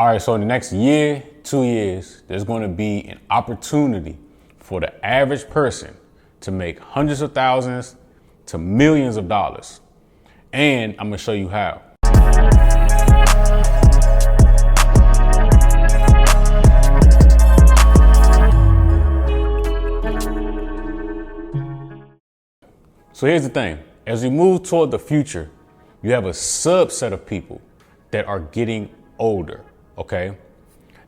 All right, so in the next year, 2 years, there's going to be an opportunity for the average person to make hundreds of thousands to millions of dollars. And I'm going to show you how. So here's the thing. As we move toward the future, you have a subset of people that are getting older, okay?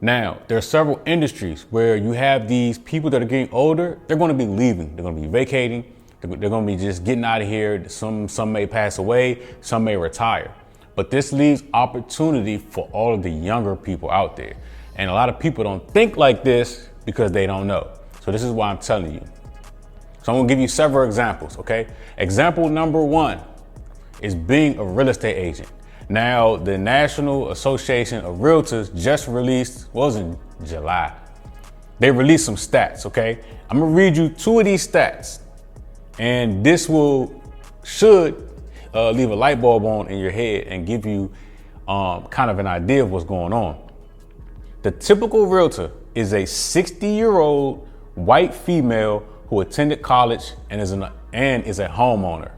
Now, there are several industries where you have these people that are getting older, they're going to be leaving, they're going to be vacating, they're going to be just getting out of here. Some may pass away, some may retire. But this leaves opportunity for all of the younger people out there. And a lot of people don't think like this because they don't know. So this is why I'm telling you. So I'm gonna give you several examples, okay? Example number one is being a real estate agent. Now, the National Association of Realtors just released, what was it, July? They released some stats, okay? I'm gonna read you two of these stats, and this should leave a light bulb on in your head and give you kind of an idea of what's going on. The typical realtor is a 60-year-old white female who attended college and is a homeowner.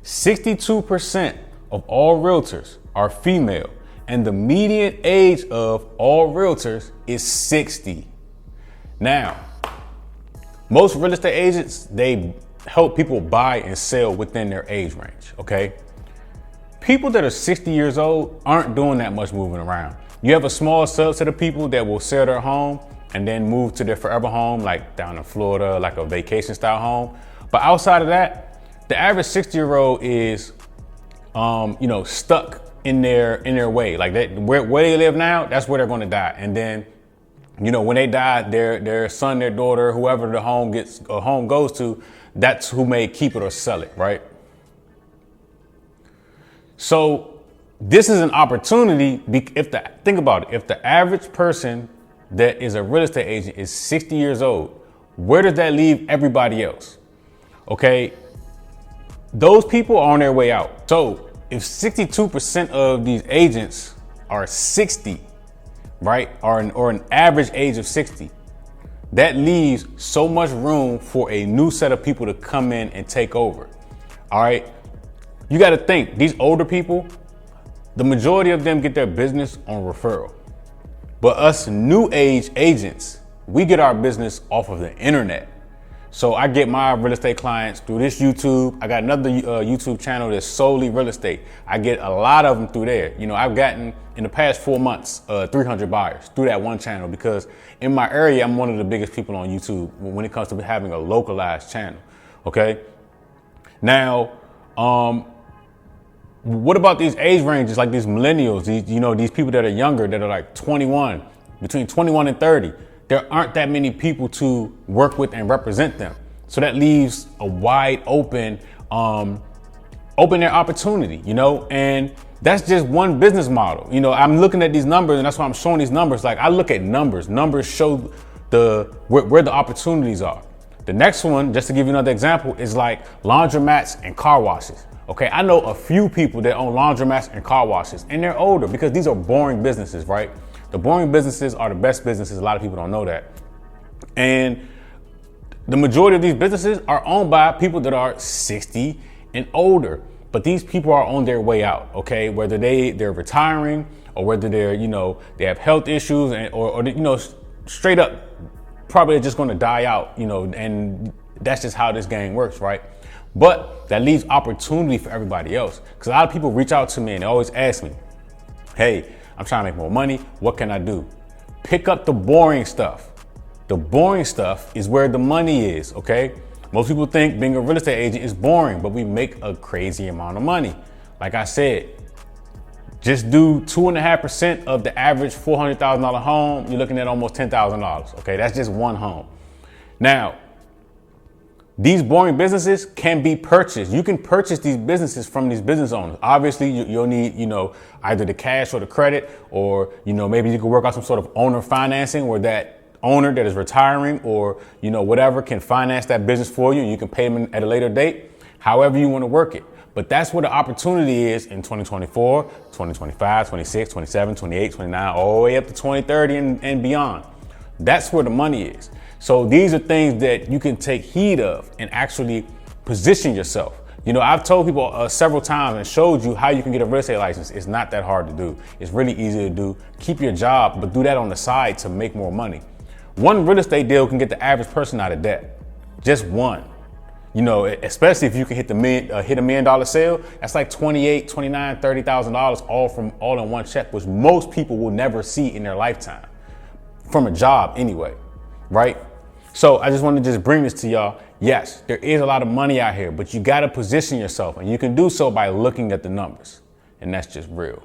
62% of all realtors are female, and the median age of all realtors is 60. Now, most real estate agents, they help people buy and sell within their age range, okay? People that are 60 years old aren't doing that much moving around. You have a small subset of people that will sell their home and then move to their forever home, like down in Florida, like a vacation style home. But outside of that, the average 60-year-old is, stuck in their way. Like where they live now, that's where they're going to die. And then, when they die, their son, their daughter, whoever the home goes to, that's who may keep it or sell it, right? So this is an opportunity. Think about it. If the average person that is a real estate agent is 60 years old, where does that leave everybody else? Okay, those people are on their way out. So if 62% of these agents are 60, right, or an average age of 60, that leaves so much room for a new set of people to come in and take over. All right, you got to think, these older people, the majority of them get their business on referral. But us new age agents, we get our business off of the internet. So I get my real estate clients through this YouTube. I got another YouTube channel that's solely real estate. I get a lot of them through there. I've gotten in the past 4 months, 300 buyers through that one channel, because in my area, I'm one of the biggest people on YouTube when it comes to having a localized channel. Okay. Now, what about these age ranges, like these millennials, these people that are younger, that are like 21, between 21 and 30? There aren't that many people to work with and represent them. So that leaves a wide open their opportunity, and that's just one business model. I'm looking at these numbers, and that's why I'm showing these numbers. Like, I look at numbers. Numbers show where the opportunities are. The next one, just to give you another example, is like laundromats and car washes. Okay, I know a few people that own laundromats and car washes, and they're older because these are boring businesses, right? The boring businesses are the best businesses. A lot of people don't know that. And the majority of these businesses are owned by people that are 60 and older. But these people are on their way out, okay? Whether they're retiring, or whether they're, they have health issues, or straight up, probably they're just gonna die out, and that's just how this game works, right? But that leaves opportunity for everybody else. Because a lot of people reach out to me and they always ask me, hey, I'm trying to make more money. What can I do? Pick up the boring stuff. The boring stuff is where the money is, okay? Most people think being a real estate agent is boring, but we make a crazy amount of money. Like I said, just do 2.5% of the average $400,000 home. You're looking at almost $10,000, okay? That's just one home. Now, these boring businesses can be purchased. You can purchase these businesses from these business owners. Obviously, you'll need, either the cash or the credit, or, maybe you can work out some sort of owner financing where that owner that is retiring or, whatever can finance that business for you. You can pay them at a later date, however you want to work it. But that's where the opportunity is in 2024, 2025, 26, 27, 28, 29, all the way up to 2030 and beyond. That's where the money is. So these are things that you can take heed of and actually position yourself. You know, I've told people several times and showed you how you can get a real estate license. It's not that hard to do. It's really easy to do. Keep your job, but do that on the side to make more money. One real estate deal can get the average person out of debt. Just one. You know, especially if you can hit $1 million sale, that's like $28,000, $29,000, $30,000 all in one check, which most people will never see in their lifetime from a job anyway, right? So I just want to just bring this to y'all. Yes, there is a lot of money out here, but you got to position yourself, and you can do so by looking at the numbers, and that's just real.